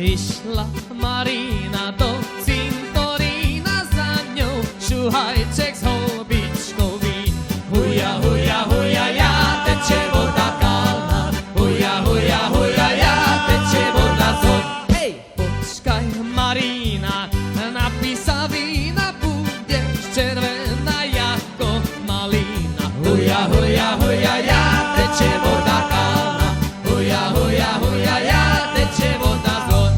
Išla Marina do cintorína, za ňou šuhajček s holubičkou vín. Huja, huja, huja, ja, teče voda kalná. Huja, huja, huja, ja, teče voda zod. Hej, počkaj Marina, napí sa vína, budeš červená jako malína. Huja, huja, huja, ja, teče voda kalná. Huja, huja, huja, ja, teče voda zod.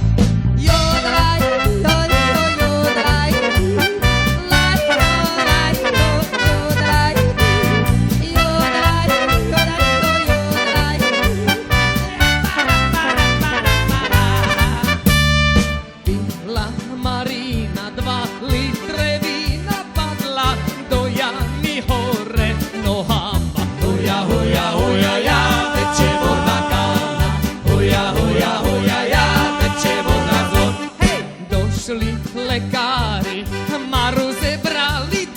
Jodaj, jodaj, jodaj, laj, jodaj, jodaj, jodaj, jodaj, Pila Marina 2 litre vína, padla do jamy hore nohama. Huja, huja, huja, ja, teče voda kalná. Huja, huja, huja, ja, teče voda zod. Hej, došli lekári, Maru zebrali